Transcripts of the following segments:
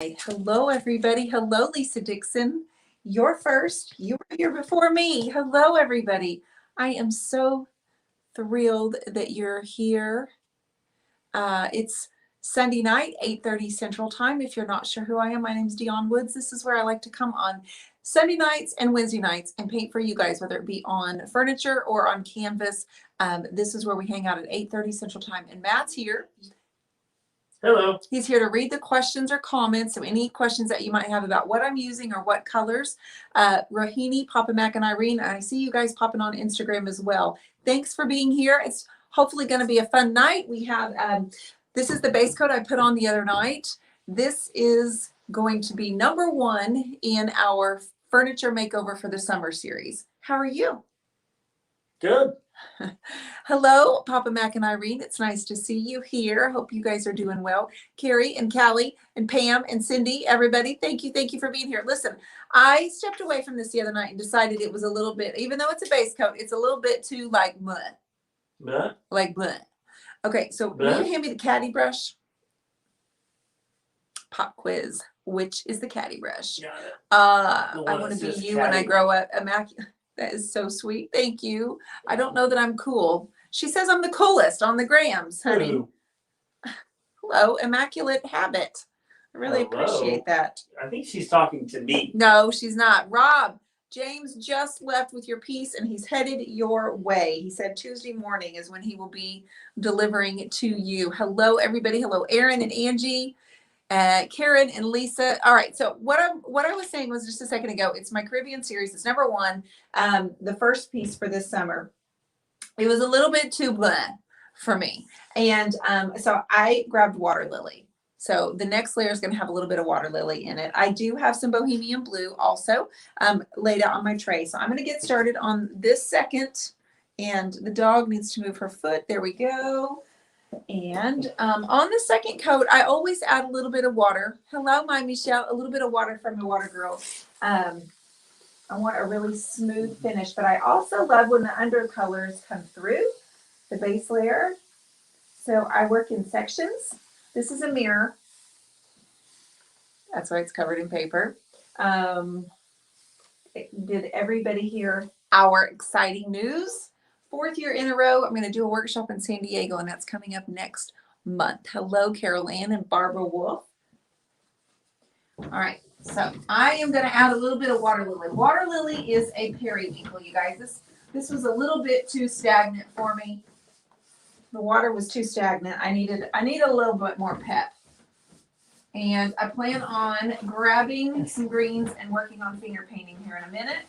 Hello, everybody. Hello, Lisa Dixon. You're first. You were here before me. Hello, everybody. I am so thrilled that you're here. It's Sunday night, 8:30 Central Time. If you're not sure who I am, my name is Dionne Woods. This is where I like to come on Sunday nights and Wednesday nights and paint for you guys, whether it be on furniture or on canvas. This is where we hang out at 8:30 Central Time. And Matt's here. Hello. He's here to read the questions or comments. So any questions that you might have about what I'm using or what colors. Rohini, Papa Mac, and Irene, I see you guys popping on Instagram as well. Thanks for being here. It's hopefully going to be a fun night. We have, this is the base coat I put on the other night. This is going to be number 1 in our furniture makeover for the summer series. How are you? Good. Hello, Papa Mac and Irene. It's nice to see you here. Hope you guys are doing well. Carrie and Callie and Pam and Cindy, everybody, thank you for being here. Listen, I stepped away from this the other night and decided it was a little bit, even though it's a base coat, it's a little bit too like mud. Bleh. Like bleh. Okay, so Bleh. will you hand me the caddy brush? Pop quiz. Which is the caddy brush? Got it. I want to be you when I grow up. Immaculate. That is so sweet. Thank you. I don't know that I'm cool. She says I'm the coolest on the grams, honey. Ooh. Hello, Immaculate Habit. I really Hello. appreciate that. I think she's talking to me. No, she's not. Rob, James just left with your piece and he's headed your way. He said Tuesday morning is when he will be delivering it to you. Hello, everybody. Hello, Aaron and Angie. Karen and Lisa. All right. So what I was saying was just a second ago, it's my Caribbean series. It's number 1. The first piece for this summer. It was a little bit too bleh for me. And so I grabbed Water Lily. So the next layer is going to have a little bit of Water Lily in it. I do have some Bohemian Blue also laid out on my tray. So I'm going to get started on this second. And the dog needs to move her foot. There we go. And on the second coat, I always add a little bit of water. Hello, my Michelle. A little bit of water from the Water Girl. I want a really smooth finish, but I also love when the undercolors come through the base layer. So I work in sections. This is a mirror. That's why it's covered in paper. Did everybody hear our exciting news? 4th year in a row, I'm going to do a workshop in San Diego, and that's coming up next month. Hello, Carol Ann and Barbara Wolf. All right, so I am going to add a little bit of Water Lily. Water Lily is a periwinkle, you guys. This was a little bit too stagnant for me. The water was too stagnant. I needed a little bit more pep. And I plan on grabbing some greens and working on finger painting here in a minute.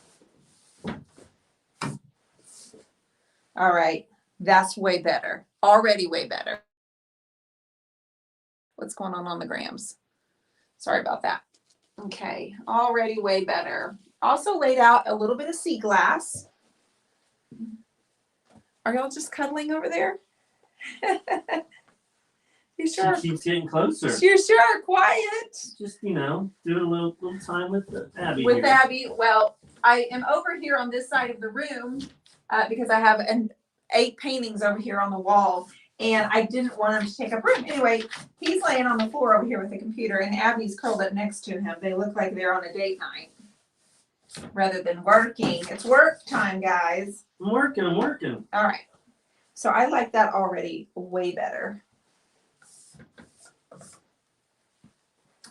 All right, that's way better. Already way better. What's going on the grams? Sorry about that. Okay, already way better. Also laid out a little bit of sea glass. Are y'all just cuddling over there? You sure? She keeps getting closer. You sure? Quiet. Just, doing a little time with Abby. With here. Abby, well, I am over here on this side of the room because I have 8 paintings over here on the wall, and I didn't want him to take up room. Anyway, he's laying on the floor over here with the computer, and Abby's curled up next to him. They look like they're on a date night rather than working. It's work time, guys. I'm working. All right. So I like that already way better.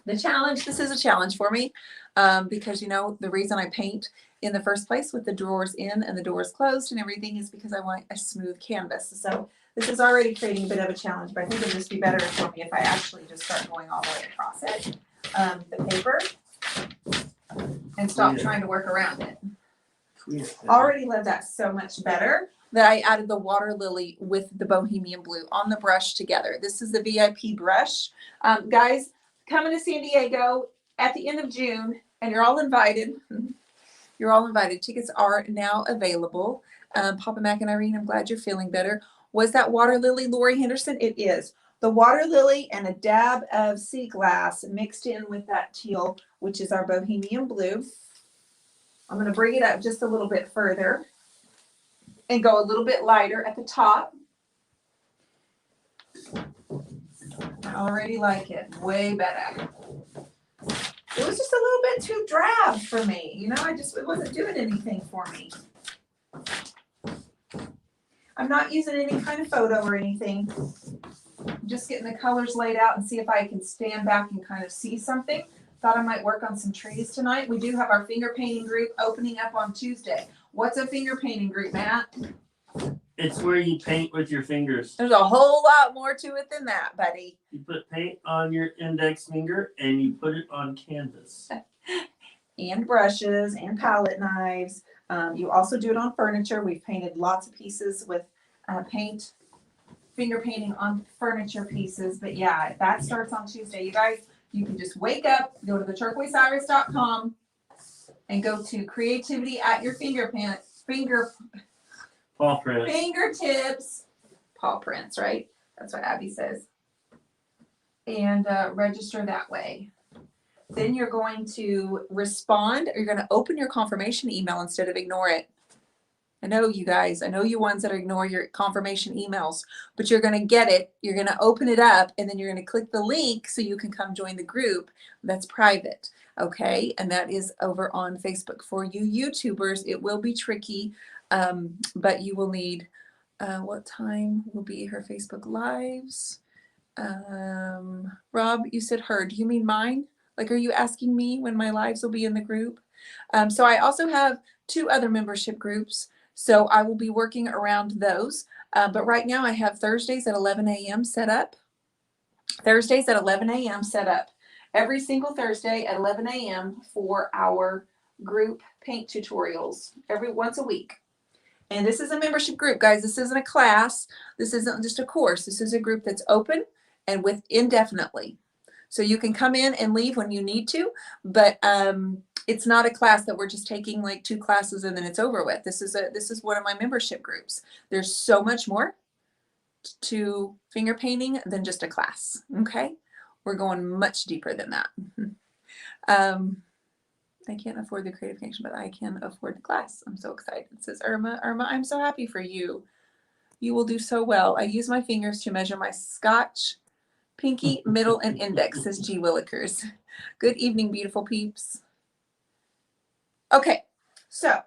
The challenge, this is a challenge for me because, the reason I paint in the first place with the drawers in and the doors closed and everything is because I want a smooth canvas. So this is already creating a bit of a challenge, but I think it'll just be better for me if I actually just start going all the way across it, the paper, and stop trying to work around it. Already love that so much better that I added the Water Lily with the Bohemian Blue on the brush together. This is the VIP brush. Guys, coming to San Diego at the end of June, and you're all invited. You're all invited. Tickets are now available. Papa Mac and Irene, I'm glad you're feeling better. Was that Water Lily, Lori Henderson? It is. The Water Lily and a dab of sea glass mixed in with that teal, which is our Bohemian Blue. I'm going to bring it up just a little bit further and go a little bit lighter at the top. I already like it. Way better. bit too drab for me. You know, it wasn't doing anything for me. I'm not using any kind of photo or anything. I'm just getting the colors laid out and see if I can stand back and kind of see something. Thought I might work on some trees tonight. We do have our finger painting group opening up on Tuesday. What's a finger painting group, Matt? It's where you paint with your fingers. There's a whole lot more to it than that, buddy. You put paint on your index finger and you put it on canvas. And brushes and palette knives. You also do it on furniture. We've painted lots of pieces with finger painting on furniture pieces. But yeah, that starts on Tuesday. You guys, you can just wake up, go to theturquoiseiris.com and go to creativity at your Paw prints. fingertips. Paw prints, right? That's what Abby says. And register that way. Then you're going to respond, or you're going to open your confirmation email instead of ignore it. I know you guys, I know you ones that ignore your confirmation emails, but you're going to get it. You're going to open it up, and then you're going to click the link so you can come join the group that's private. Okay. And that is over on Facebook. For you YouTubers, it will be tricky, but you will need, what time will be her Facebook lives? Rob, you said her. Do you mean mine? Like, are you asking me when my lives will be in the group? So I also have 2 other membership groups. So I will be working around those. But right now I have Thursdays at 11 a.m. set up. Thursdays at 11 a.m. set up. Every single Thursday at 11 a.m. for our group paint tutorials once a week. And this is a membership group, guys. This isn't a class. This isn't just a course. This is a group that's open and with indefinitely. So you can come in and leave when you need to, but it's not a class that we're just taking like 2 classes and then it's over with. This is one of my membership groups. There's so much more to finger painting than just a class. Okay, we're going much deeper than that. I can't afford the creative connection, but I can afford the class. I'm so excited. It says Irma, I'm so happy for you. You will do so well. I use my fingers to measure my scotch. Pinky, middle, and index, says G. Willikers. Good evening, beautiful peeps. Okay, so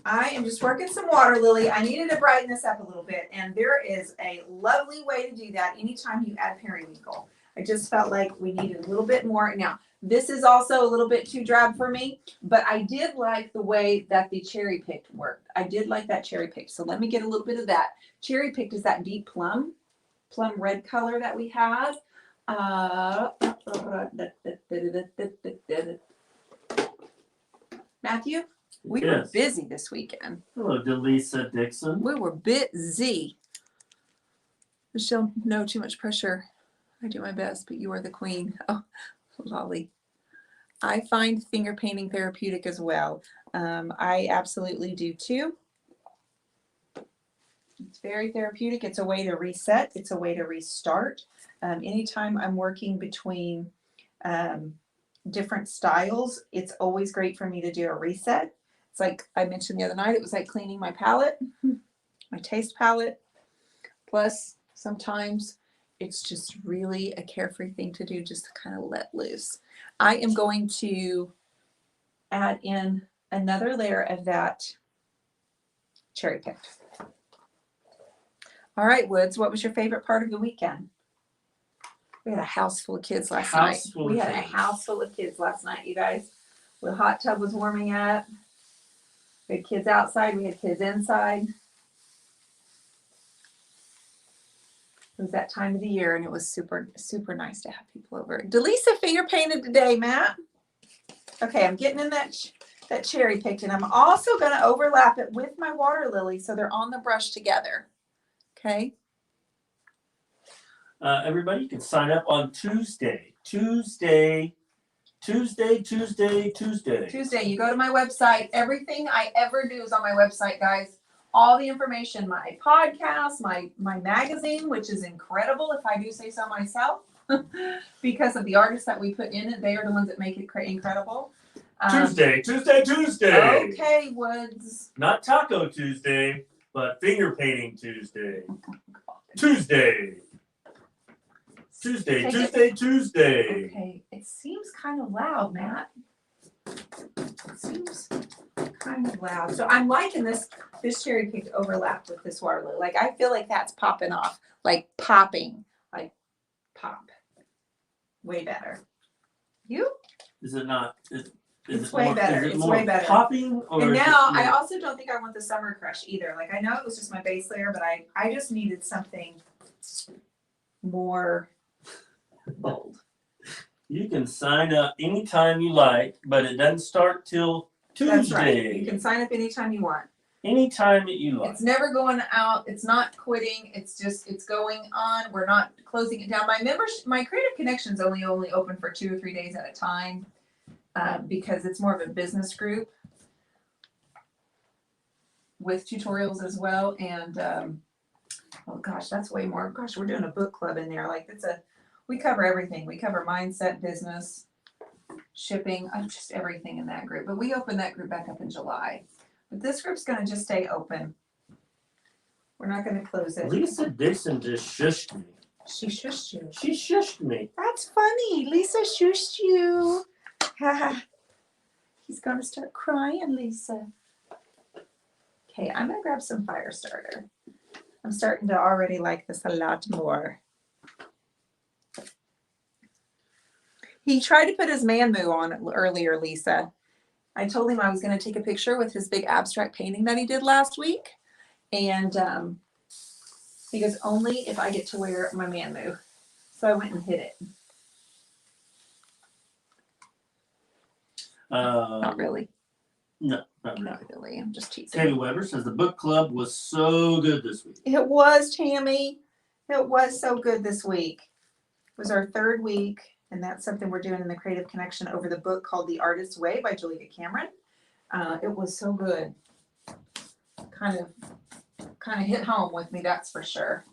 I am just working some water lily. I needed to brighten this up a little bit, and there is a lovely way to do that anytime you add periwinkle. I just felt like we needed a little bit more. Now, this is also a little bit too drab for me, but I did like the way that the cherry picked worked. I did like that cherry picked. So let me get a little bit of that. Cherry picked is that deep plum red color that we have. Matthew, we were busy this weekend. Hello, Delisa Dixon. We were busy. Michelle, no, too much pressure. I do my best, but you are the queen. Oh, lolly. I find finger painting therapeutic as well. I absolutely do too. It's very therapeutic. It's a way to reset. It's a way to restart. Anytime I'm working between different styles, it's always great for me to do a reset. It's like I mentioned the other night, it was like cleaning my palette, my taste palette. Plus, sometimes it's just really a carefree thing to do, just to kind of let loose. I am going to add in another layer of that cherry picked. All right, Woods, what was your favorite part of the weekend? We had a house full of kids last night. We had a house full of kids last night, you guys. The hot tub was warming up. We had kids outside. We had kids inside. It was that time of the year, and it was super, super nice to have people over. Delisa finger painted today, Matt. Okay, I'm getting in that cherry picked, and I'm also going to overlap it with my water lily so they're on the brush together. Okay. Everybody, you can sign up on Tuesday. Tuesday, you go to my website. Everything I ever do is on my website, guys. All the information, my podcast, my magazine, which is incredible if I do say so myself, because of the artists that we put in it. They are the ones that make it incredible. Tuesday. Okay, Woods. Not Taco Tuesday, but Finger Painting Tuesday. Tuesday. Tuesday, Take Tuesday, Tuesday. Okay, it seems kind of loud, Matt. It seems kind of loud. So I'm liking this cherry pink overlap with this water lily. Like I feel like that's popping off, like popping, like pop. Way better. You? Is it not? Is It's it way more, better. Is it It's more way better. popping? Or And is now it I more, also don't think I want the Summer Crush either. Like I know it was just my base layer, but I just needed something more bold. you can sign up anytime you like, but it doesn't start till Tuesday. That's right. You can sign up anytime you want. Anytime that you like. It's never going out. It's not quitting. It's going on. We're not closing it down. My membership, my Creative Connections only open for 2 or 3 days at a time because it's more of a business group with tutorials as well. And oh gosh, that's way more. Gosh, we're doing a book club in there. Like we cover everything. We cover mindset, business, shipping, just everything in that group. But we open that group back up in July. But this group's going to just stay open. We're not going to close it. Lisa Dixon just shushed me. She shushed you. She shushed me. That's funny. Lisa shushed you. He's going to start crying, Lisa. Okay, I'm going to grab some fire starter. I'm starting to already like this a lot more. He tried to put his man moo on earlier, Lisa. I told him I was going to take a picture with his big abstract painting that he did last week. And he goes, only if I get to wear my man moo. So I went and hid it. Not really. No, not really. Not really. I'm just teasing. Tammy Weber says the book club was so good this week. It was, Tammy. It was so good this week. It was our 3rd week. And that's something we're doing in the Creative Connection over the book called The Artist's Way by Julia Cameron. It was so good. Kind of hit home with me, that's for sure.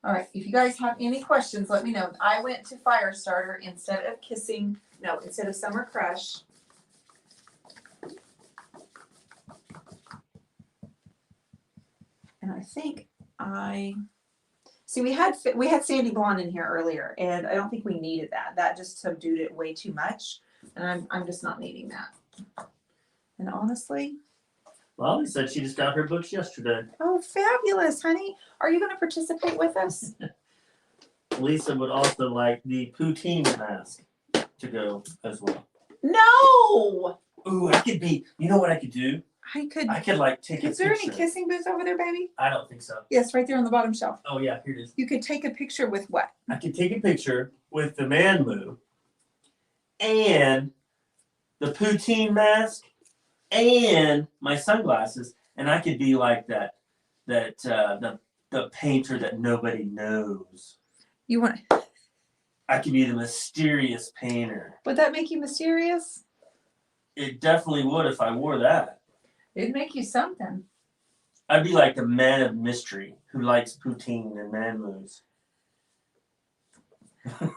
All right, if you guys have any questions, let me know. I went to Firestarter instead of Summer Crush. And I think we had Sandy Blonde in here earlier, and I don't think we needed that. That just subdued it way too much, and I'm just not needing that. And honestly, Lolly said she just got her books yesterday. oh, fabulous, honey! Are you going to participate with us? Lisa would also like the poutine mask to go as well. No. Ooh, I could be. You know what I could do? I could like take a picture. Is there any kissing booths over there, baby? I don't think so. Yes, right there on the bottom shelf. Oh yeah, here it is. You could take a picture with what? I could take a picture with the man moo and the poutine mask and my sunglasses, and I could be like the painter that nobody knows. You want? I could be the mysterious painter. Would that make you mysterious? It definitely would if I wore that. It'd make you something. I'd be like the man of mystery who likes poutine and man moves.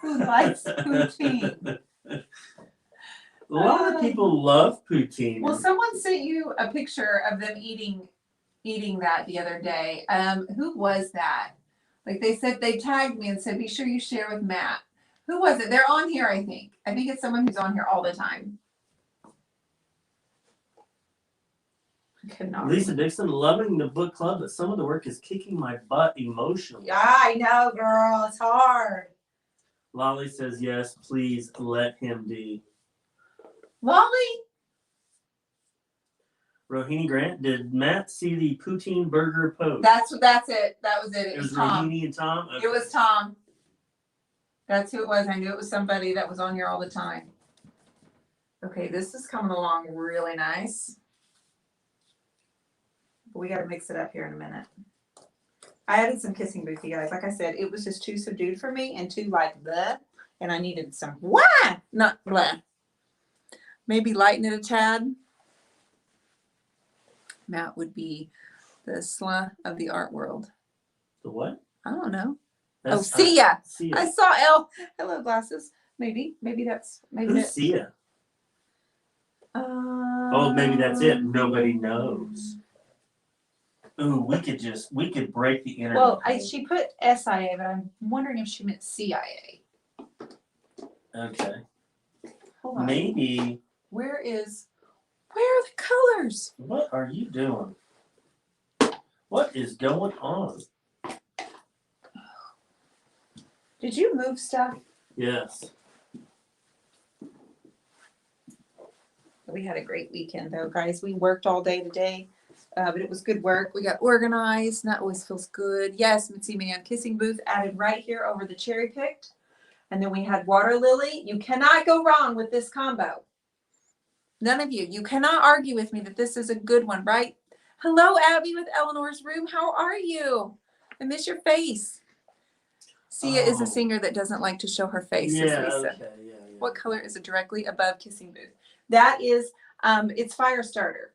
Who likes poutine? A lot of people love poutine. Well, someone sent you a picture of them eating that the other day. Who was that? Like they said, they tagged me and said, be sure you share with Matt. Who was it? They're on here, I think. I think it's someone who's on here all the time. Lisa Dixon, loving the book club, but some of the work is kicking my butt emotionally. Yeah, I know, girl. It's hard. Lolly says, yes, please let him be. Lolly? Rohini Grant, did Matt see the poutine burger post? That's it. That was it. It was Tom. Rohini and Tom? Okay. It was Tom. That's who it was. I knew it was somebody that was on here all the time. Okay, this is coming along really nice. But we got to mix it up here in a minute. I added some kissing booth, you guys. Like I said, it was just too subdued for me and too like bleh. And I needed some wah, not bleh. Maybe lighten it a tad. Matt would be the slut of the art world. The what? I don't know. That's, Sia. Sia. I saw Elle. Hello, glasses. Maybe that's Who's Sia? Oh, maybe that's it. Nobody knows. Ooh, we could break the internet. Well, she put SIA, but I'm wondering if she meant CIA. Okay. Hold on. Maybe. Where are the colors? What are you doing? What is going on? Did you move stuff? Yes. We had a great weekend though, guys. We worked all day today, but it was good work. We got organized, and that always feels good. Yes, Mitzi Man kissing booth added right here over the cherry picked. And then we had water lily. You cannot go wrong with this combo. None of you. You cannot argue with me that this is a good one, right? Hello, Abby with Eleanor's Room. How are you? I miss your face. Sia is a singer that doesn't like to show her face, says Lisa. Okay, yeah. What color is it directly above kissing booth? That is, it's Firestarter.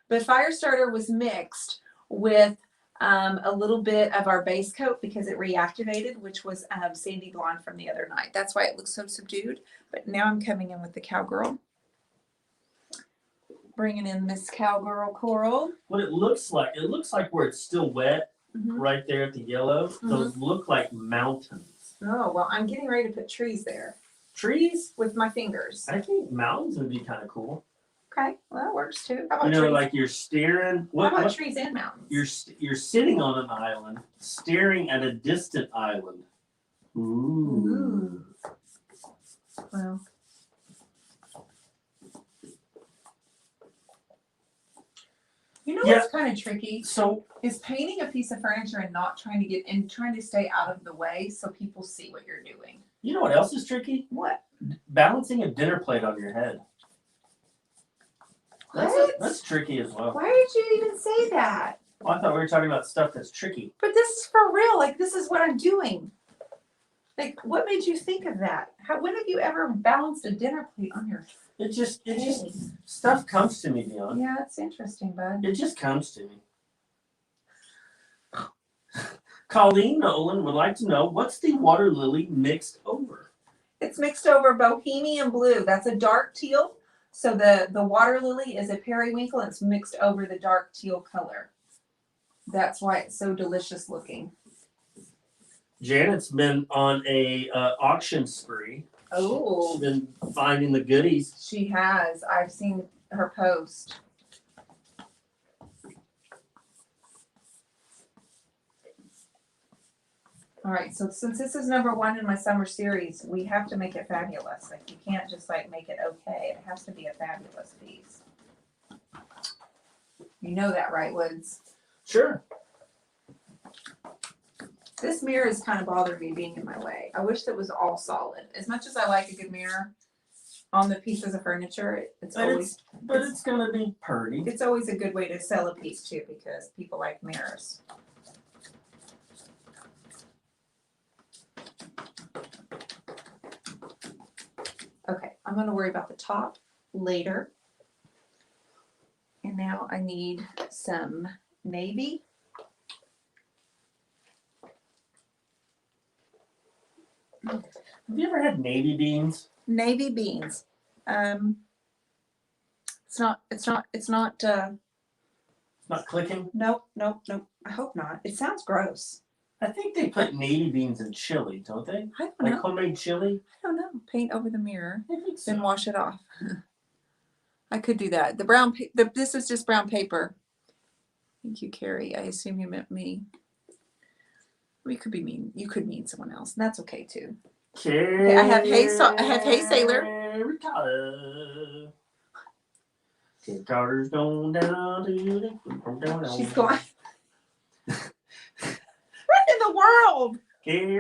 But Firestarter was mixed with a little bit of our base coat because it reactivated, which was Sandy Blonde from the other night. That's why it looks so subdued. But now I'm coming in with the Cowgirl. Bringing in Miss Cowgirl Coral. What it looks like where it's still wet, right there at the yellow, those look like mountains. Oh, well, I'm getting ready to put trees there. Trees? With my fingers. I think mountains would be kind of cool. Okay, well, that works too. How about trees? Like you're staring. How about trees and mountains? You're sitting on an island, staring at a distant island. Ooh. Well. You know what's kind of tricky? So is painting a piece of furniture and not trying to stay out of the way so people see what you're doing. You know what else is tricky? What? Balancing a dinner plate on your head. That's tricky as well. Why did you even say that? Well, I thought we were talking about stuff that's tricky. But this is for real. Like, this is what I'm doing. Like, what made you think of that? When have you ever balanced a dinner plate on your It just stuff comes to me, Dion. Yeah, it's interesting, bud. It just comes to me. Colleen Nolan would like to know, what's the water lily mixed over? It's mixed over bohemian blue. That's a dark teal. So the water lily is a periwinkle. And it's mixed over the dark teal color. That's why it's so delicious looking. Janet's been on a auction spree. Oh. She's been finding the goodies. She has. I've seen her post. All right, so since this is number 1 in my summer series, we have to make it fabulous. Like, you can't just like make it okay. It has to be a fabulous piece. You know that, right, Woods? Sure. This mirror is kind of bothering me being in my way. I wish that was all solid. As much as I like a good mirror on the pieces of furniture, it's gonna be pretty. It's always a good way to sell a piece too, because people like mirrors. Okay, I'm going to worry about the top later. And now I need some navy. Have you ever had navy beans? Navy beans. It's not clicking? Nope. I hope not. It sounds gross. I think they put navy beans in chili, don't they? I don't like know. Homemade chili? I don't know. Paint over the mirror, I think so. then wash it off. I could do that. This is just brown paper. Thank you, Carrie. I assume you meant me. We could be mean. You could mean someone else, and that's okay too. Okay, I have Hey Sailor. Carter's going down to She's going. What in the world?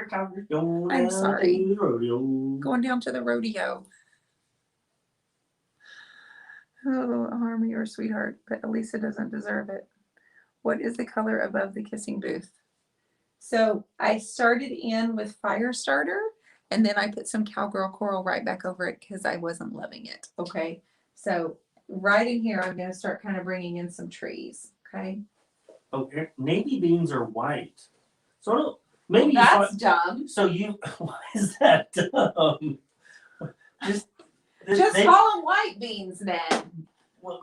Carter's going I'm down sorry. to the rodeo. Going down to the rodeo. Oh, Harmony or sweetheart, but Elisa doesn't deserve it. What is the color above the kissing booth? So I started in with Firestarter, and then I put some Cowgirl Coral right back over it because I wasn't loving it. Okay, so right in here, I'm going to start kind of bringing in some trees. Okay. Okay, navy beans are white. So maybe that's dumb. So why is that dumb? Just call them white beans then. Well,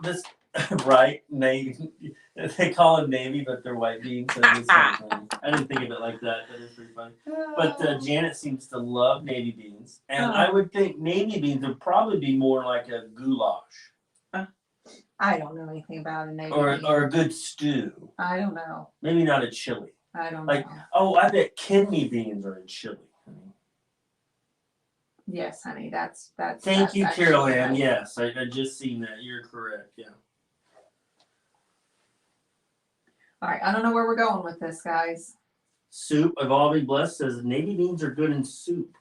right, navy. They call them navy, but they're white beans. So it's kind of funny. I didn't think of it like that, but it's pretty funny. But Janet seems to love navy beans, and I would think navy beans would probably be more like a goulash. I don't know anything about a navy bean. Or a good stew. I don't know. Maybe not a chili. I don't Like, know. oh, I bet kidney beans are in chili. Yes, honey. That's Thank you, actually Carol Ann. right. Yes, I just seen that. You're correct. Yeah. All right. I don't know where we're going with this, guys. Soup. Evolving Blessed says navy beans are good in soup.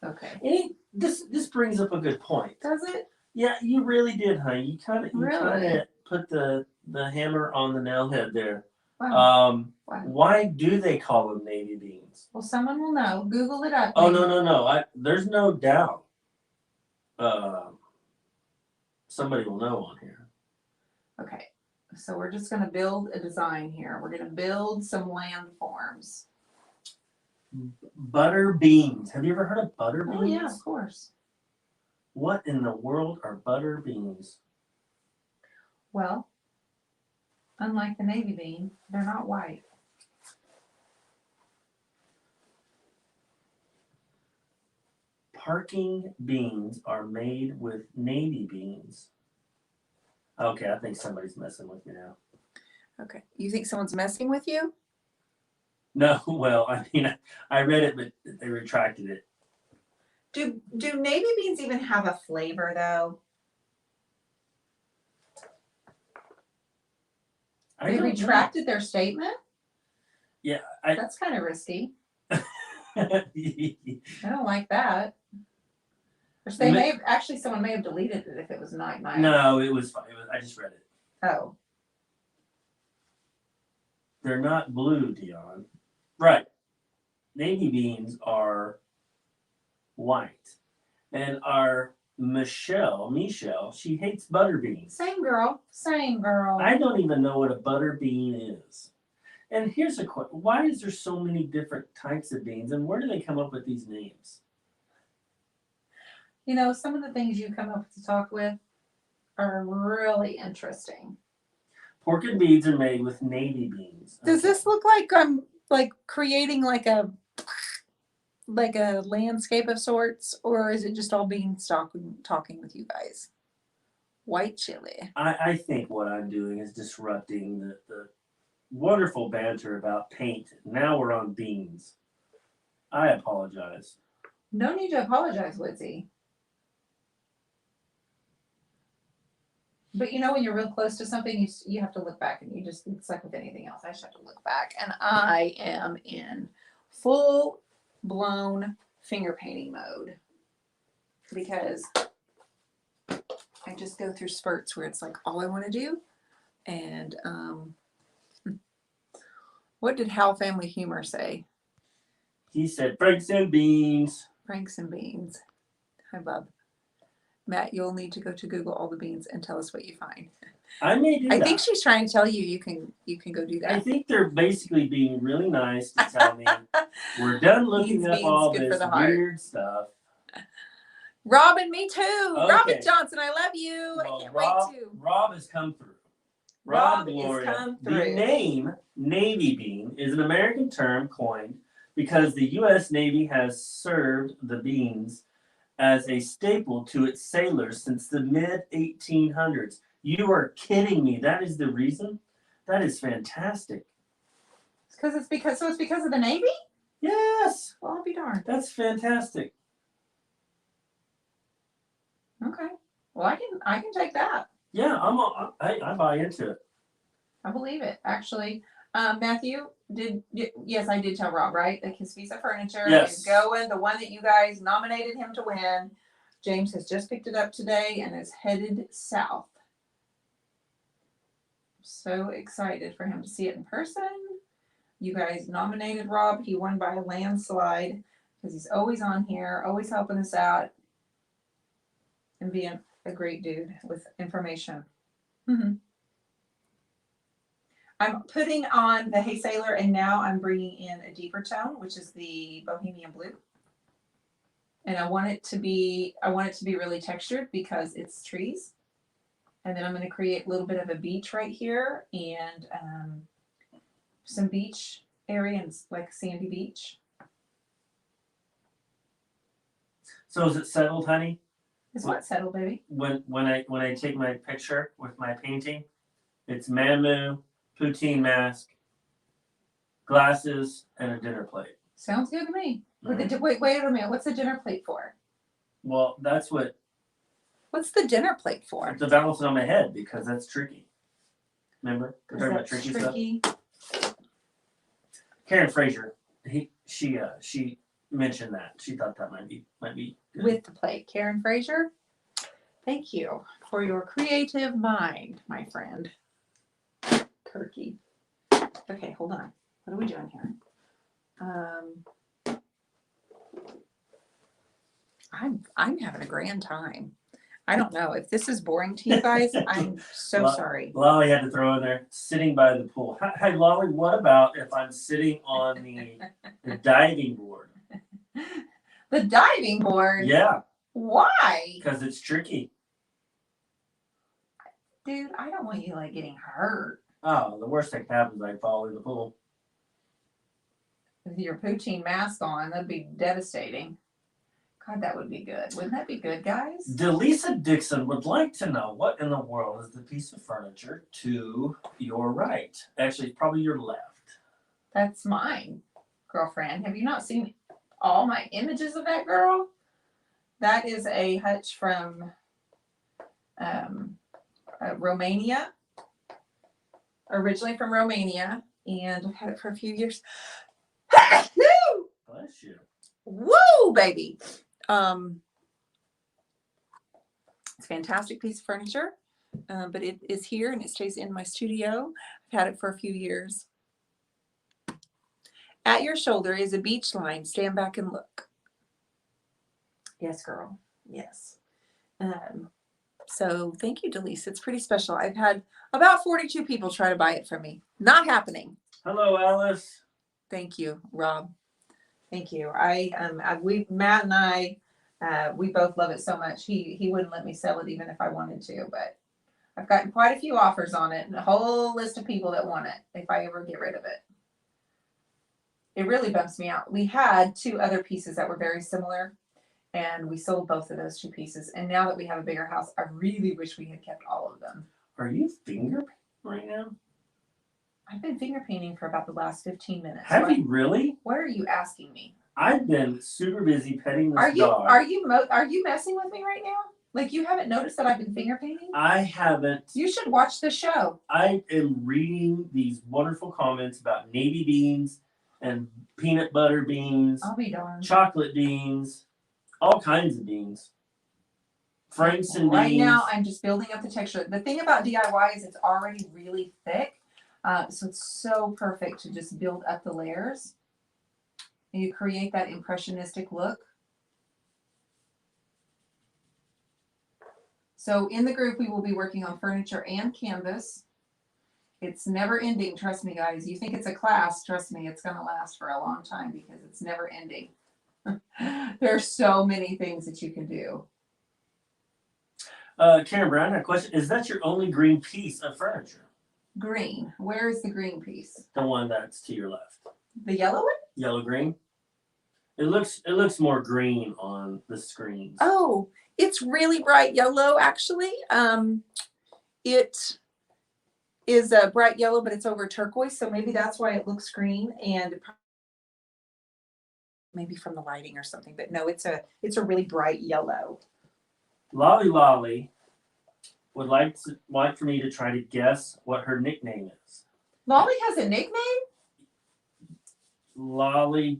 Okay. And this brings up a good point. Does it? Yeah, you really did, honey. You kind of Really? put the hammer on the nail head there. Wow. Wow. Why do they call them navy beans? Well, someone will know. Google it up. Oh, no. There's no doubt. Somebody will know on here. Okay. So we're just going to build a design here. We're going to build some landforms. Butter beans. Have you ever heard of butter beans? Oh, yeah, of course. What in the world are butter beans? Well, unlike the navy bean, they're not white. Parking beans are made with navy beans. Okay, I think somebody's messing with me now. Okay. You think someone's messing with you? No, well, I mean, I read it, but they retracted it. Do navy beans even have a flavor, though? They retracted their statement? Yeah. That's kind of risky. I don't like that. Or they may have, actually, someone may have deleted it if it was not nice. No, it was fine. I just read it. Oh. They're not blue, Dion. Right. Navy beans are white. And our Michelle, she hates butter beans. Same girl. I don't even know what a butter bean is. And here's a question. Why is there so many different types of beans, and where do they come up with these names? You know, some of the things you come up to talk with are really interesting. Pork and beans are made with navy beans. Does this look like I'm like creating like a landscape of sorts, or is it just all beans talking with you guys? White chili. I think what I'm doing is disrupting the wonderful banter about paint. Now we're on beans. I apologize. No need to apologize, Woodsy. But you know, when you're real close to something, you have to look back, and it's like with anything else. I just have to look back, and I am in full blown finger painting mode because I just go through spurts where it's like all I want to do. And what did Hal Family Humor say? He said Franks and beans. Franks and beans. Hi, Bub. Matt, you'll need to go to Google all the beans and tell us what you find. I may do that. I think she's trying to tell you you can go do that. I think they're basically being really nice to tell me we're done looking up all this weird stuff. Robin, me too. Okay. Robin Johnson, I love you. Well, I can't wait to. Rob has come through. Rob Gloria, has come through. The name Navy bean is an American term coined because the U.S. Navy has served the beans as a staple to its sailors since the mid-1800s. You are kidding me. That is the reason? That is fantastic. It's because of the Navy? Yes. Well, I'll be darned. That's fantastic. Okay. Well, I can take that. Yeah, I buy into it. I believe it. Actually, Matthew, yes, I did tell Rob, right? Like his piece of furniture is going, the one that you guys nominated him to win. James has just picked it up today and is headed south. So excited for him to see it in person. You guys nominated Rob. He won by a landslide because he's always on here, always helping us out and being a great dude with information. Mm-hmm. I'm putting on the Hey Sailor, and now I'm bringing in a deeper tone, which is the Bohemian Blue. And I want it to be really textured because it's trees. And then I'm going to create a little bit of a beach right here and some beach area and like a sandy beach. So is it settled, honey? It's not settled, baby. When I take my picture with my painting, it's Mamu, poutine mask, glasses, and a dinner plate. Sounds good to me. Right. Wait a minute. What's the dinner plate for? Well, that's what What's the dinner plate for? the balance on my head because that's tricky. Remember? We're talking about That's tricky stuff. tricky. Karen Fraser, she mentioned that. She thought that might be good. With the plate. Karen Fraser, thank you for your creative mind, my friend. Kirky. Okay, hold on. What are we doing here? I'm having a grand time. I don't know if this is boring to you guys. I'm so sorry. Lolly had to throw in there sitting by the pool. Hey, Lolly, what about if I'm sitting on the diving board? The diving board? Yeah. Why? Because it's tricky. Dude, I don't want you like getting hurt. Oh, the worst that can happen is I fall in the pool. With your poutine mask on, that'd be devastating. God, that would be good. Wouldn't that be good, guys? Delisa Dixon would like to know what in the world is the piece of furniture to your right? Actually, probably your left. That's mine, girlfriend. Have you not seen all my images of that girl? That is a hutch from Romania. Originally from Romania, and I've had it for a few years. Bless you. Woo, baby. It's a fantastic piece of furniture, but it is here and it stays in my studio. I've had it for a few years. At your shoulder is a beach line. Stand back and look. Yes, girl. Yes. So thank you, Delise. It's pretty special. I've had about 42 people try to buy it from me. Not happening. Hello, Alice. Thank you, Rob. Thank you. Matt and I, we both love it so much. He wouldn't let me sell it even if I wanted to, but I've gotten quite a few offers on it and a whole list of people that want it if I ever get rid of it. It really bumps me out. We had 2 other pieces that were very similar, and we sold both of those 2 pieces. And now that we have a bigger house, I really wish we had kept all of them. Are you finger painting right now? I've been finger painting for about the last 15 minutes. Have you really? What are you asking me? I've been super busy petting this dog. Are you messing with me right now? Like you haven't noticed that I've been finger painting? I haven't. You should watch the show. I am reading these wonderful comments about navy beans and peanut butter beans. I'll be darned. Chocolate beans, all kinds of beans. Franks and beans. Right now, I'm just building up the texture. The thing about DIY is it's already really thick. So it's so perfect to just build up the layers. And you create that impressionistic look. So in the group, we will be working on furniture and canvas. It's never ending. Trust me, guys. You think it's a class. Trust me, it's going to last for a long time because it's never ending. There are so many things that you can do. Karen Brown, a question. Is that your only green piece of furniture? Green. Where is the green piece? The one that's to your left. The yellow one? Yellow green. It looks more green on the screens. Oh, it's really bright yellow actually. It is a bright yellow, but it's over turquoise, so maybe that's why it looks green, and maybe from the lighting or something. But no, it's a really bright yellow. Lolly would like for me to try to guess what her nickname is. Lolly has a nickname? Lolly.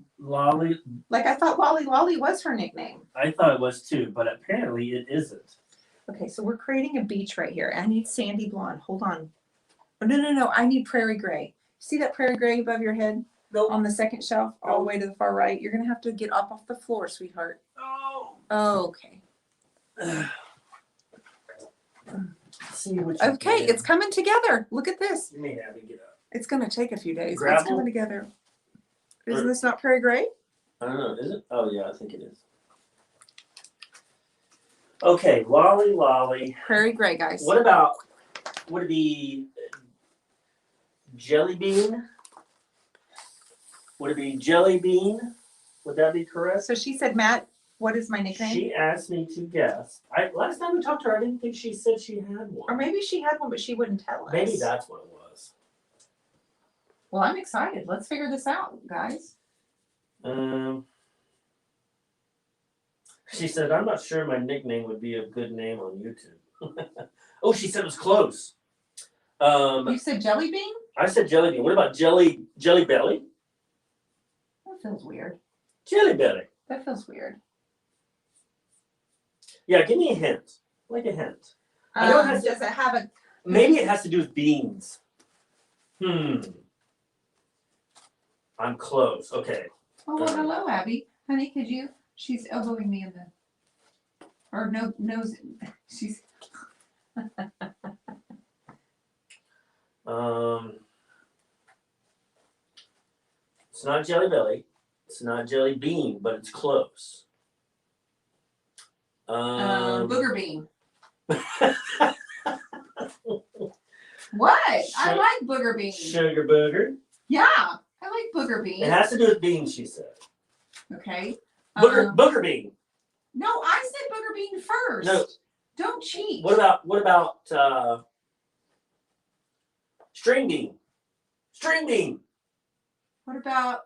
Like I thought Lolly was her nickname. I thought it was too, but apparently it isn't. Okay, so we're creating a beach right here. I need sandy blonde. Hold on. Oh, no. I need prairie gray. See that prairie gray above your head? Nope. On the second shelf, all the way to the far right. You're going to have to get up off the floor, sweetheart. Oh. Okay. See what Okay, it's coming together. Look at this. You may have to get up. It's going to take a few days. But Gravel? it's coming together. Isn't this not prairie gray? I don't know. Is it? Oh, yeah, I think it is. Okay, Lolly. Prairie gray, guys. What about, would it be jelly bean? Would it be jelly bean? Would that be correct? So she said, Matt, what is my nickname? She asked me to guess. Last time we talked to her, I didn't think she said she had one. Or maybe she had one, but she wouldn't tell us. Maybe that's what it was. Well, I'm excited. Let's figure this out, guys. She said, I'm not sure my nickname would be a good name on YouTube. Oh, she said it was close. You said jelly bean? I said jelly bean. What about jelly belly? That feels weird. Jelly belly. That feels weird. Yeah, give me a hint. Like a hint. I know it has Does it have a... Maybe it has to do with beans. I'm close. Okay. Oh, well, hello, Abby. Honey, could you... She's elbowing me in the... Or no, nose... She's... It's not jelly belly. It's not jelly bean, but it's close. Booger bean. What? I like booger bean. Sugar booger. Yeah, I like booger bean. It has to do with beans, she said. Okay. Booger bean. No, I said booger bean first. No. Don't cheat. What about string bean? String bean. What about...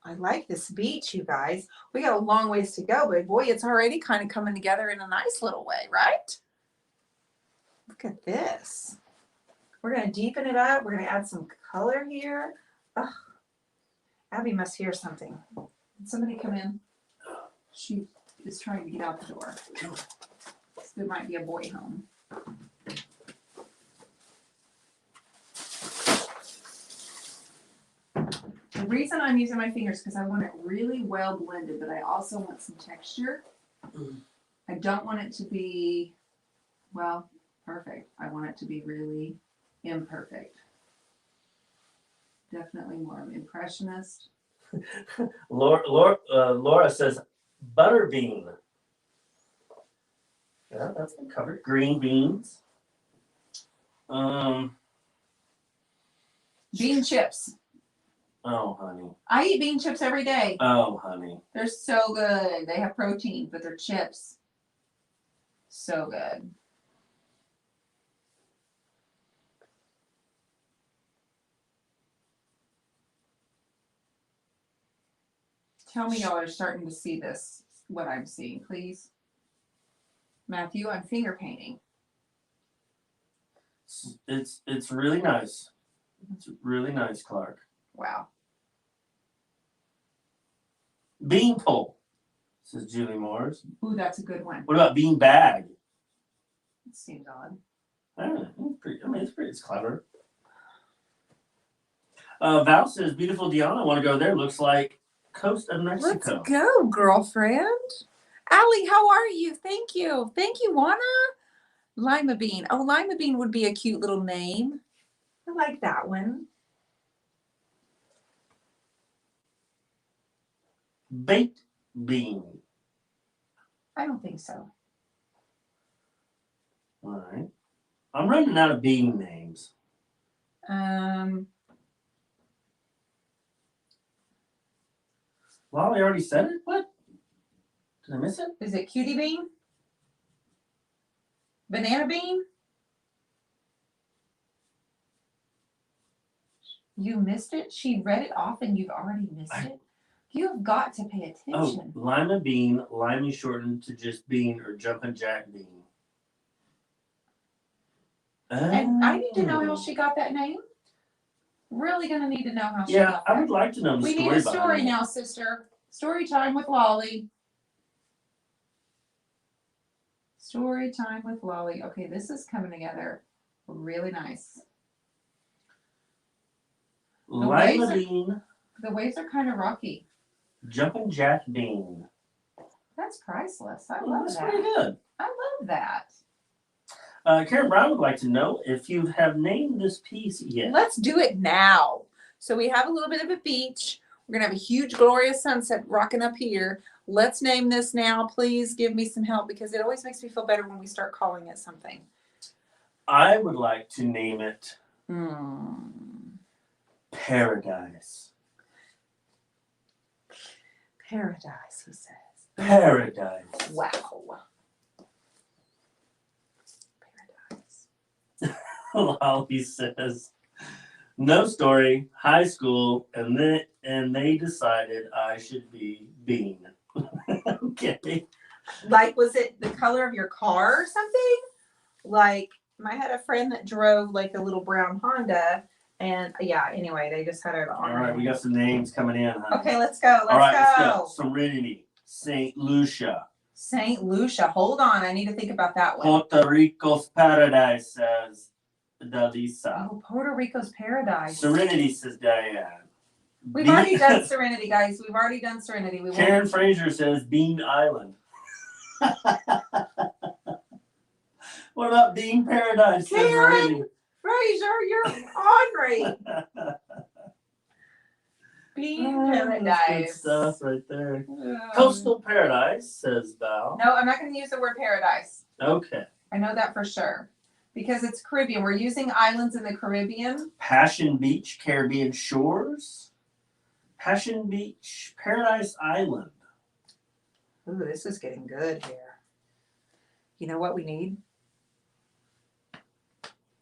I like this beach, you guys. We got a long ways to go, but boy, it's already kind of coming together in a nice little way, right? Look at this. We're going to deepen it up. We're going to add some color here. Ugh. Abby must hear something. Did somebody come in? She is trying to get out the door. There might be a boy home. The reason I'm using my fingers because I want it really well blended, but I also want some texture. I don't want it to be, well, perfect. I want it to be really imperfect. Definitely more of an impressionist. Laura says butter bean. Yeah, that's been covered. Green beans. Bean chips. Oh, honey. I eat bean chips every day. Oh, honey. They're so good. They have protein, but they're chips. So good. Tell me y'all are starting to see this, what I'm seeing, please. Matthew, I'm finger painting. It's really nice. It's really nice, Clark. Wow. Bean pole, says Julie Morris. Ooh, that's a good one. What about bean bag? It seems odd. It's clever. Val says, beautiful Deanna, want to go there. Looks like coast of Mexico. Let's go, girlfriend. Allie, how are you? Thank you. Thank you, Juana. Lima bean. Oh, Lima bean would be a cute little name. I like that one. Baked bean. I don't think so. All right. I'm running out of bean names. Well, I already said it. What? Did I miss it? Is it cutie bean? Banana bean? You missed it? She read it off and you've already missed it? You've got to pay attention. Oh, lima bean, lima shortened to just bean or jumpin' jack bean. And I need to know how she got that name. Really gonna need to know how she got that. I would like to know the story. We need a story now, sister. Story time with Lolly. Story time with Lolly. Okay, this is coming together really nice. Lima bean. The waves are kind of rocky. Jumpin' jack bean. That's priceless. I love that. That's pretty good. I love that. Karen Brown would like to know if you have named this piece yet. Let's do it now. So we have a little bit of a beach. We're going to have a huge, glorious sunset rocking up here. Let's name this now. Please give me some help because it always makes me feel better when we start calling it something. I would like to name it Paradise. Paradise, he says. Paradise. Wow. Paradise. Lolly says, no story, high school, and they decided I should be Bean. Okay. Like, was it the color of your car or something? Like, I had a friend that drove like a little brown Honda, and yeah, anyway, they just had it on. All right, we got some names coming in, huh? Okay, let's go. Let's go. Serenity, St. Lucia. St. Lucia. Hold on, I need to think about that one. Puerto Rico's Paradise, says Dalisa. Oh, Puerto Rico's Paradise. Serenity, says Diane. We've already done Serenity, guys. We've already done Serenity. Karen Fraser says Bean Island. What about Bean Paradise? Karen Fraser, you're ornery. Bean Paradise. That's good stuff right there. Coastal Paradise, says Val. No, I'm not going to use the word paradise. Okay. I know that for sure. Because it's Caribbean. We're using islands in the Caribbean. Passion Beach, Caribbean Shores. Passion Beach, Paradise Island. Ooh, this is getting good here. You know what we need?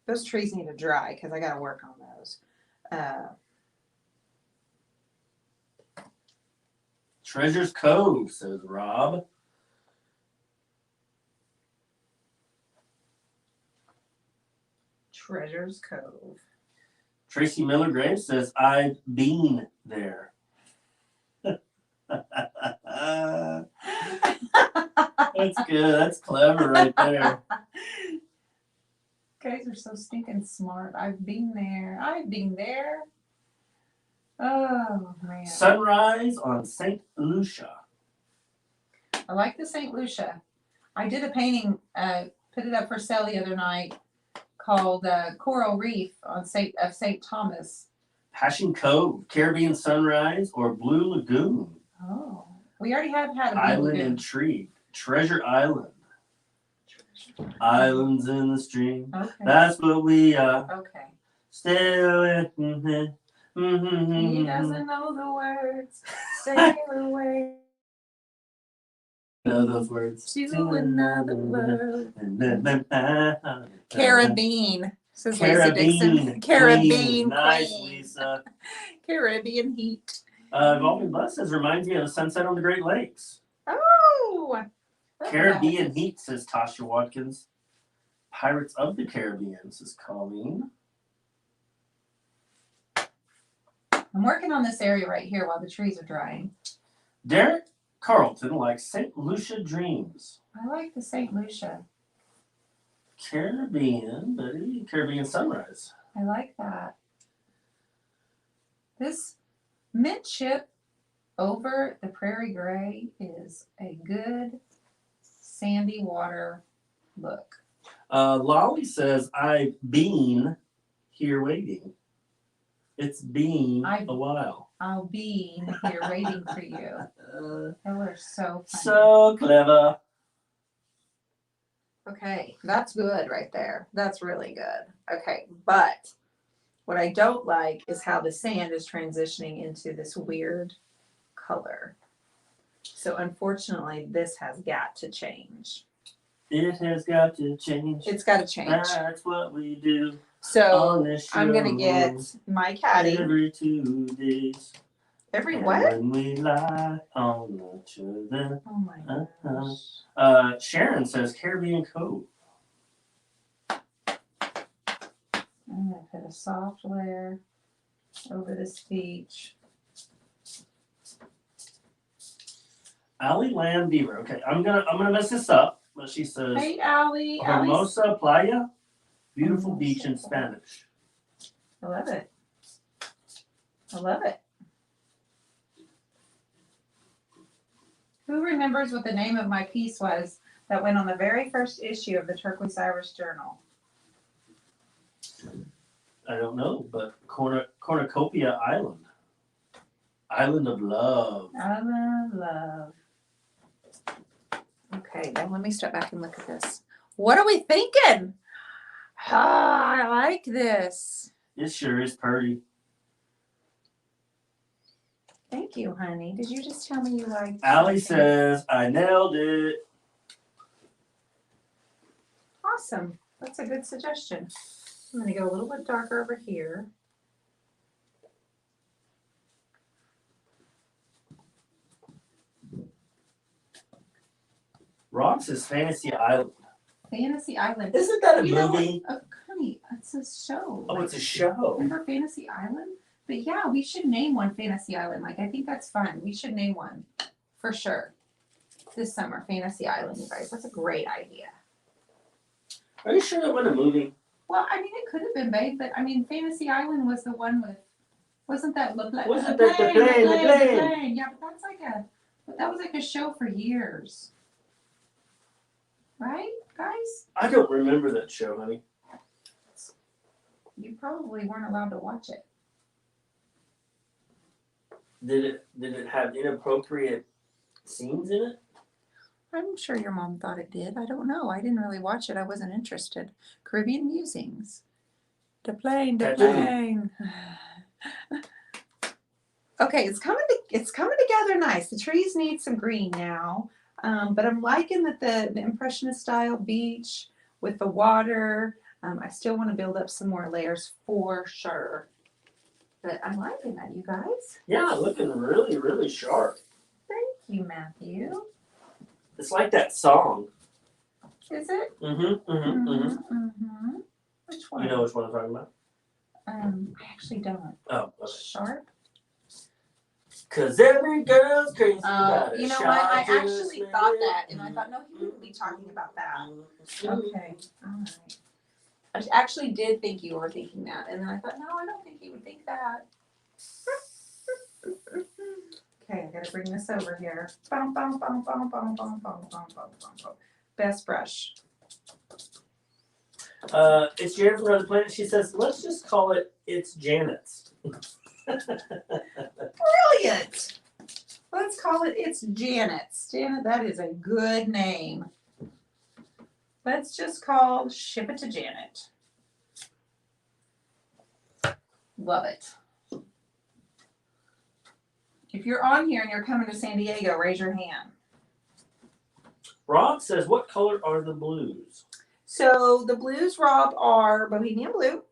Those trees need to dry because I got to work on those. Treasures Cove, says Rob. Treasures Cove. Tracy Miller Graves says, I've been there. That's good. That's clever right there. Guys are so stinking smart. I've been there. I've been there. Oh, man. Sunrise on St. Lucia. I like the St. Lucia. I did a painting, put it up for sale the other night called Coral Reef on St. Thomas. Passion Cove, Caribbean Sunrise, or Blue Lagoon. Oh, we already have had a Blue Island Lagoon. Intrigued. Treasure Island. Islands in the stream. Okay. That's what we are. Okay. Stay away. He doesn't know the words. Sail away. Know those words. To another world. Caribbean. Says Lisa Dixon. Caribbean. Nice, Queen. Lisa. Caribbean heat. Evolving Bless says, reminds me of the sunset on the Great Lakes. Oh. Caribbean Heat, says Tasha Watkins. Pirates of the Caribbean, says Colleen. I'm working on this area right here while the trees are drying. Derek Carlton likes St. Lucia Dreams. I like the St. Lucia. Caribbean, buddy. Caribbean Sunrise. I like that. This mint chip over the prairie gray is a good sandy water look. Lolly says, I've been here waiting. It's been a while. I'll be here waiting for you. They were so funny. So clever. Okay, that's good right there. That's really good. Okay, but what I don't like is how the sand is transitioning into this weird color. So unfortunately, this has got to change. It has got to change. It's got to change. That's what we do. So I'm going to get my caddy. Every 2 days. Every and what? When we lie on each other. Oh my gosh. Sharon says Caribbean Cove. I'm going to put a soft layer over this beach. Allie Lamb Beaver. Okay, I'm gonna mess this up. But she says, Hey, Allie. Hermosa Playa, beautiful beach in Spanish. I love it. I love it. Who remembers what the name of my piece was that went on the very first issue of the Turquoise Iris Journal? I don't know, but Cornucopia Island. Island of Love. Island of Love. Okay, now let me step back and look at this. What are we thinking? Ah, I like this. This sure is pretty. Thank you, honey. Did you just tell me you liked Allie it? says, I nailed it. Awesome. That's a good suggestion. I'm going to go a little bit darker over here. Rob says Fantasy Island. Fantasy Island. Isn't that a You know movie? what? Honey, it's a show. Oh, Like, it's a show. remember Fantasy Island? But yeah, we should name one Fantasy Island. Like, I think that's fun. We should name one for sure this summer. Fantasy Island, you guys. That's a great idea. Are you sure that wasn't a movie? Well, I mean, it could have been, babe, but I mean, Fantasy Island was the one with, wasn't that Wasn't that the plane? Yeah, but that was like a show for years. Right, guys? I don't remember that show, honey. You probably weren't allowed to watch it. Did it have inappropriate scenes in it? I'm sure your mom thought it did. I don't know. I didn't really watch it. I wasn't interested. Caribbean Musings. The plane. Okay, it's coming together nice. The trees need some green now. But I'm liking that the Impressionist style beach with the water. I still want to build up some more layers for sure. But I'm liking that, you guys. Yeah, looking really, really sharp. Thank you, Matthew. It's like that song. Is it? Mm-hmm. Which one? You know which one I'm talking about? I actually don't. Oh, okay. Sharp? Cause every girl's crazy about it. You know what? I actually thought that, and I thought, no, he wouldn't be talking about that. Okay, all right. I actually did think you were thinking that, and then I thought, no, I don't think he would think that. Okay, I gotta bring this over here. Bum, bum, bum, bum, bum, bum, bum, bum, bum, bum, bum. Best brush. It's Janet from another planet. She says, let's just call it It's Janet's. Brilliant. Let's call it It's Janet's. Janet, that is a good name. Let's just ship it to Janet. Love it. If you're on here and you're coming to San Diego, raise your hand. Rob says, what color are the blues? So the blues, Rob, are Bohemian Blue,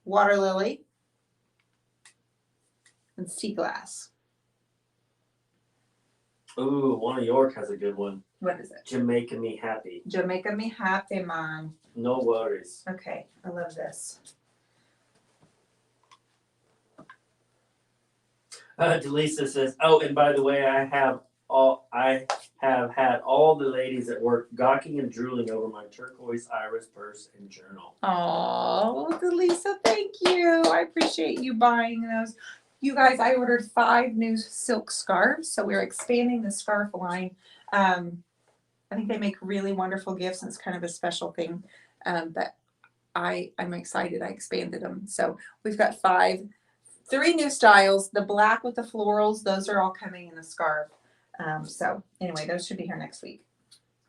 Water Lily, and Sea Glass. Ooh, one of York has a good one. What is it? Jamaica Me Happy. Jamaica Me Happy, Mom. No worries. Okay, I love this. Delisa says, oh, and by the way, I have had all the ladies at work gawking and drooling over my turquoise iris purse and journal. Oh, Delisa, thank you. I appreciate you buying those. You guys, I ordered 5 new silk scarves, so we're expanding the scarf line. I think they make really wonderful gifts, and it's kind of a special thing. But I'm excited. I expanded them. So we've got 3 new styles. The black with the florals, those are all coming in a scarf. So anyway, those should be here next week.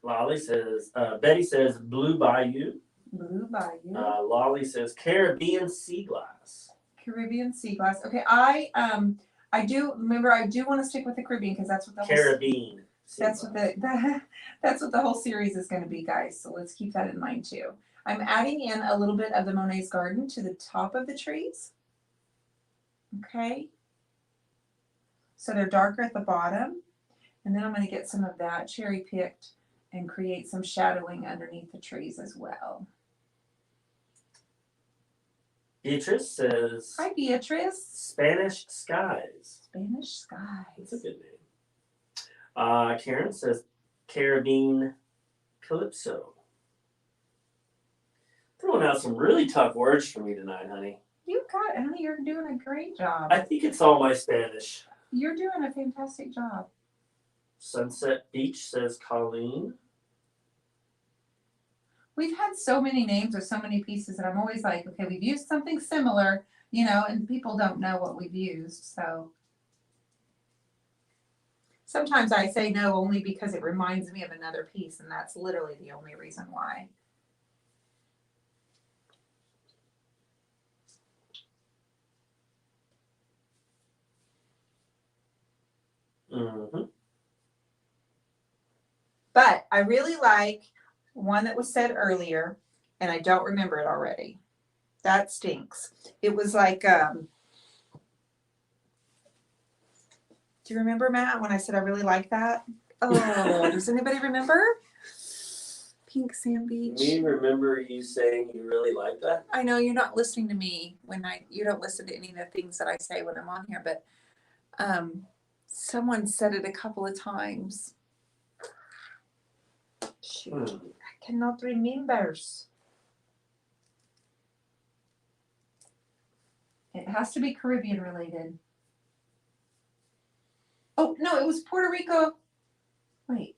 Lolly says, Betty says Blue Bayou. Blue Bayou. Lolly says Caribbean Sea Glass. Caribbean Sea Glass. Okay, I do want to stick with the Caribbean because that's what the Caribbean. That's what that's what the whole series is going to be, guys. So let's keep that in mind too. I'm adding in a little bit of the Monet's Garden to the top of the trees. Okay. So they're darker at the bottom. And then I'm going to get some of that cherry picked and create some shadowing underneath the trees as well. Beatrice says, hi, Beatrice. Spanish Skies. Spanish Skies. That's a good name. Karen says Caribbean Calypso. Throwing out some really tough words for me tonight, honey. Honey, you're doing a great job. I think it's all my Spanish. You're doing a fantastic job. Sunset Beach says Colleen. We've had so many names or so many pieces that I'm always like, okay, we've used something similar, and people don't know what we've used. So Sometimes I say no only because it reminds me of another piece, and that's literally the only reason why. Mm-hmm. But I really like one that was said earlier, and I don't remember it already. That stinks. It was like, do you remember, Matt, when I said I really like that? Oh, does anybody remember? Pink Sand Beach. Me remember you saying you really like that? I know you're not listening to me you don't listen to any of the things that I say when I'm on here, but someone said it a couple of times. Shoot, I cannot remember. It has to be Caribbean related. Oh, no, it was Puerto Rico. Wait.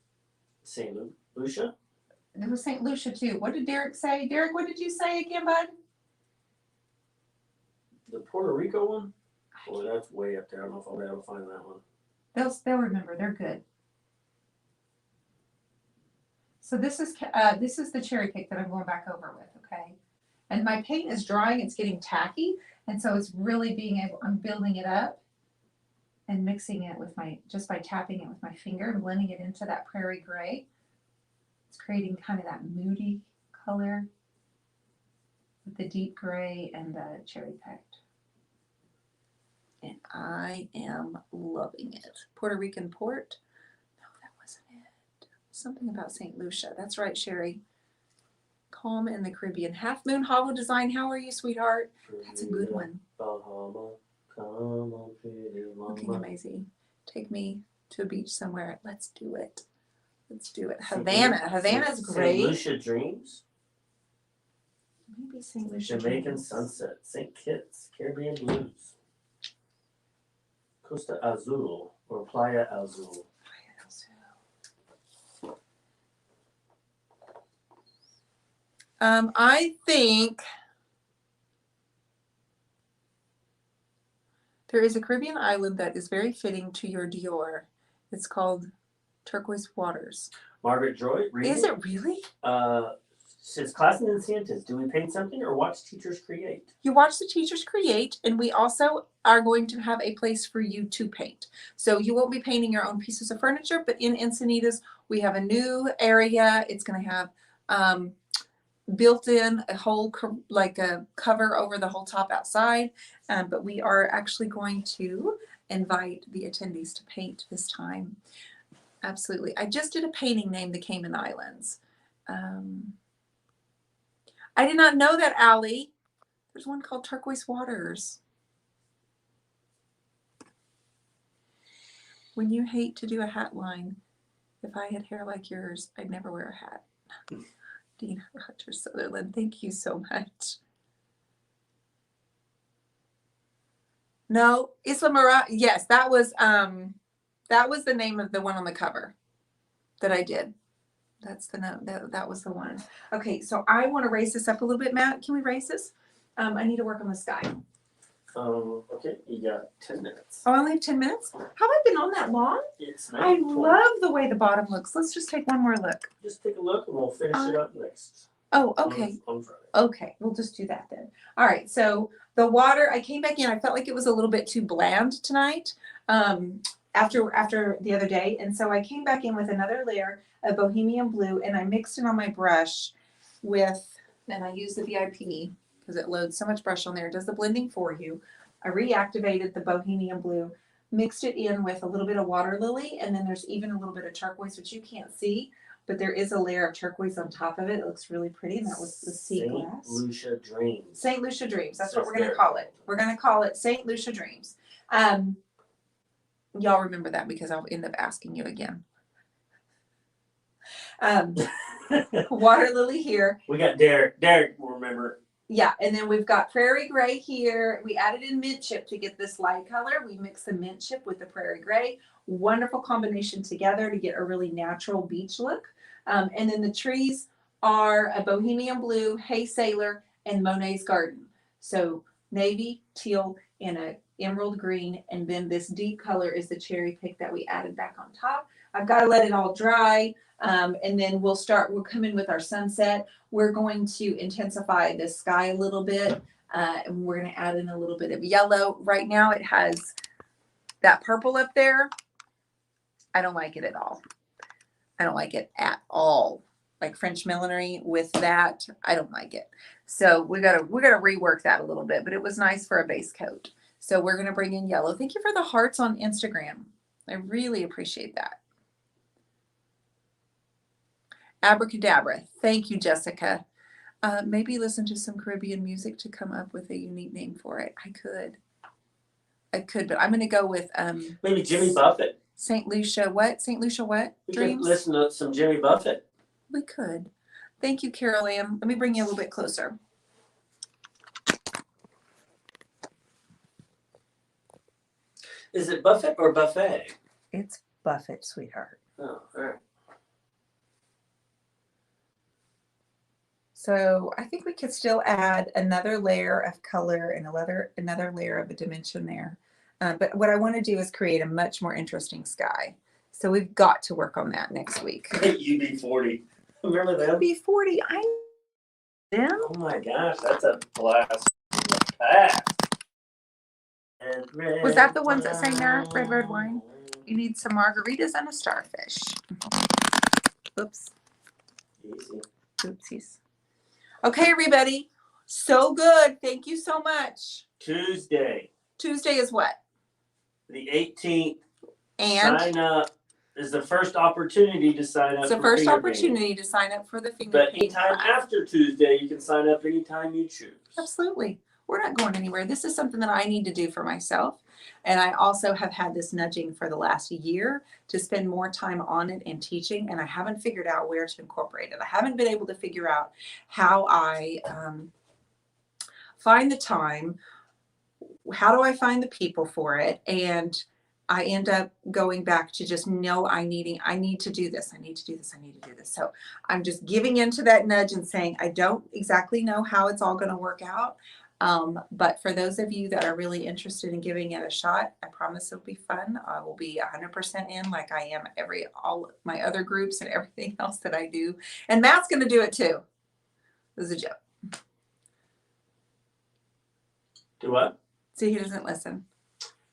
St. Lucia? It was St. Lucia too. What did Derek say? Derek, what did you say again, bud? The Puerto Rico one? Boy, that's way up there. I don't know if I'll be able to find that one. They'll remember. They're good. So this is the cherry cake that I'm going back over with, okay? And my paint is drying. It's getting tacky, and so it's really I'm building it up and mixing it with just by tapping it with my finger and blending it into that prairie gray. It's creating kind of that moody color with the deep gray and the cherry picked. And I am loving it. Puerto Rican port. No, that wasn't it. Something about St. Lucia. That's right, Sherry. Calm in the Caribbean. Half Moon Hollow Design. How are you, sweetheart? That's a good one. Looking amazing. Take me to a beach somewhere. Let's do it. Let's do it. Havana. Havana's great. St. Lucia Dreams. Maybe St. Lucia Jamaican Dreams. Sunset. St. Kitts. Caribbean Blues. Costa Azul or Playa Azul. I think there is a Caribbean island that is very fitting to your Dior. It's called Turquoise Waters. Margaret Joy. Is it really? Says class in incentives. Do we paint something or watch teachers create? You watch the teachers create, and we also are going to have a place for you to paint. So you won't be painting your own pieces of furniture, but in Encinitas, we have a new area. It's going to have built in a whole like a cover over the whole top outside, but we are actually going to invite the attendees to paint this time. Absolutely. I just did a painting named the Cayman Islands. I did not know that, Allie. There's one called Turquoise Waters. When you hate to do a hat line, if I had hair like yours, I'd never wear a hat. Dean Rogers Sutherland, thank you so much. No, Isla Mara. Yes, that was the name of the one on the cover that I did. That's the note. That was the one. Okay, so I want to raise this up a little bit, Matt. Can we raise this? I need to work on the sky. Okay, you got 10 minutes. Oh, I only have 10 minutes? Have I been on that long? It's I 9:20. love the way the bottom looks. Let's just take one more look. Just take a look and we'll finish it up next. Oh, okay. On Friday. Okay, we'll just do that then. All right, so the water, I came back in. I felt like it was a little bit too bland tonight after the other day. And so I came back in with another layer of Bohemian Blue, and I mixed it on my brush and I use the VIP because it loads so much brush on there. It does the blending for you. I reactivated the Bohemian Blue, mixed it in with a little bit of water lily, and then there's even a little bit of turquoise, which you can't see, but there is a layer of turquoise on top of it. It looks really pretty, and that was the sea glass. St. Lucia Dreams. St. Lucia Dreams. That's what we're going to call it. We're going to call it St. Lucia Dreams. Y'all remember that because I'll end up asking you again. Water lily here. We got Derek. Derek will remember. Yeah, and then we've got prairie gray here. We added in mint chip to get this light color. We mix the mint chip with the prairie gray. Wonderful combination together to get a really natural beach look. And then the trees are a Bohemian Blue, Hey Sailor, and Monet's Garden. So navy, teal, and a emerald green, and then this deep color is the cherry pick that we added back on top. I've got to let it all dry, and then we'll come in with our sunset. We're going to intensify the sky a little bit, and we're going to add in a little bit of yellow. Right now it has that purple up there. I don't like it at all. I don't like it at all. Like French millinery with that, I don't like it. So we gotta rework that a little bit, but it was nice for a base coat. So we're gonna bring in yellow. Thank you for the hearts on Instagram. I really appreciate that. Abracadabra. Thank you, Jessica. Maybe listen to some Caribbean music to come up with a unique name for it. I could, but I'm gonna go with maybe Jimmy Buffett. St. Lucia what? St. Lucia what? We Dreams? could listen to some Jimmy Buffett. We could. Thank you, Carol Ann. Let me bring you a little bit closer. Is it Buffett or buffet? It's Buffett, sweetheart. Oh, all right. So I think we could still add another layer of color and another layer of a dimension there. But what I want to do is create a much more interesting sky. So we've got to work on that next week. UB40. Remember them? UB40. Them? Oh my gosh, that's a blast. Pass. Was that the ones that sang there? Red wine. You need some margaritas and a starfish. Oops. Easy. Oopsies. Okay, everybody. So good. Thank you so much. Tuesday. Tuesday is what? The 18th. And sign up is the first opportunity to sign up. It's the first opportunity to sign up for the finger But painting anytime class. after Tuesday, you can sign up anytime you choose. Absolutely. We're not going anywhere. This is something that I need to do for myself. And I also have had this nudging for the last year to spend more time on it and teaching. And I haven't figured out where to incorporate it. I haven't been able to figure out how I find the time. How do I find the people for it? And I end up going back to just know I need to do this. I need to do this. I need to do this. So I'm just giving into that nudge and saying, I don't exactly know how it's all going to work out. But for those of you that are really interested in giving it a shot, I promise it'll be fun. I will be 100% in like I am all my other groups and everything else that I do. And Matt's going to do it too. This is a joke. Do what? See, he doesn't listen.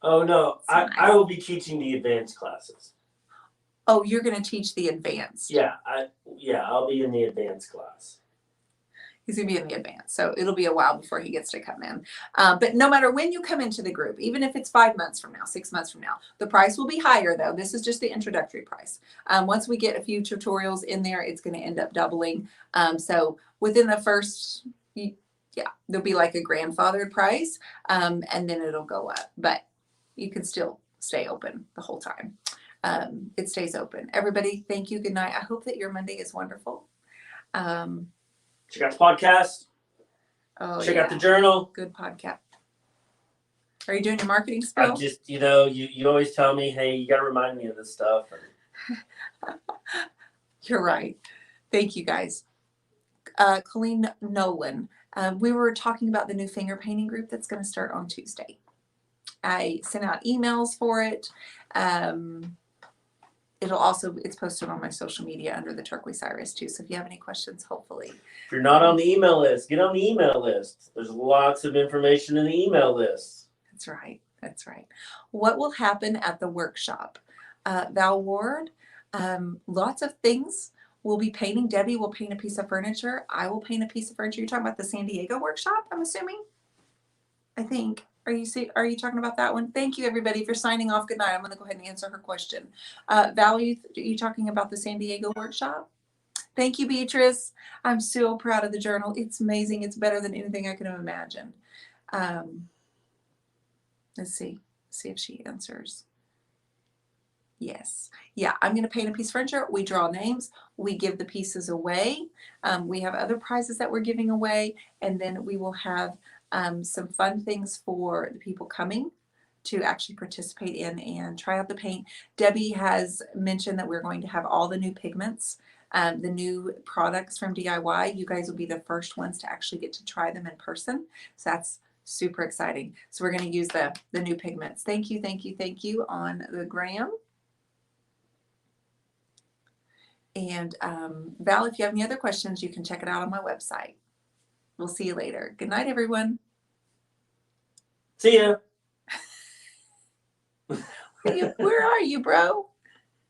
Oh, no. Nice. I will be teaching the advanced classes. Oh, you're going to teach the advanced. Yeah, I'll be in the advanced class. He's going to be in the advanced. So it'll be a while before he gets to come in. But no matter when you come into the group, even if it's 5 months from now, 6 months from now, the price will be higher though. This is just the introductory price. Once we get a few tutorials in there, it's going to end up doubling. So within the first, there'll be like a grandfathered price, and then it'll go up. But you can still stay open the whole time. It stays open. Everybody, thank you. Good night. I hope that your Monday is wonderful. Check out the podcast. Oh, Check out the journal. Good podcast. Are you doing your marketing spill? I just, you always tell me, hey, you got to remind me of this stuff. You're right. Thank you, guys. Colleen Nolan. We were talking about the new finger painting group that's going to start on Tuesday. I sent out emails for it. It's posted on my social media under the Turquoise Iris too. So if you have any questions, hopefully. If you're not on the email list, get on the email list. There's lots of information in the email list. That's right. That's right. What will happen at the workshop? Val Ward, lots of things. We'll be painting. Debbie will paint a piece of furniture. I will paint a piece of furniture. You're talking about the San Diego workshop, I'm assuming? I think. Are you talking about that one? Thank you, everybody. If you're signing off, good night. I'm going to go ahead and answer her question. Val, are you talking about the San Diego workshop? Thank you, Beatrice. I'm so proud of the journal. It's amazing. It's better than anything I could have imagined. Let's see if she answers. Yes. Yeah, I'm going to paint a piece of furniture. We draw names. We give the pieces away. We have other prizes that we're giving away. And then we will have some fun things for the people coming to actually participate in and try out the paint. Debbie has mentioned that we're going to have all the new pigments, the new products from DIY. You guys will be the first ones to actually get to try them in person. So that's Super exciting. So we're going to use the new pigments. Thank you, thank you, thank you on the gram. And Val, if you have any other questions, you can check it out on my website. We'll see you later. Good night, everyone. See ya. Where are you, bro?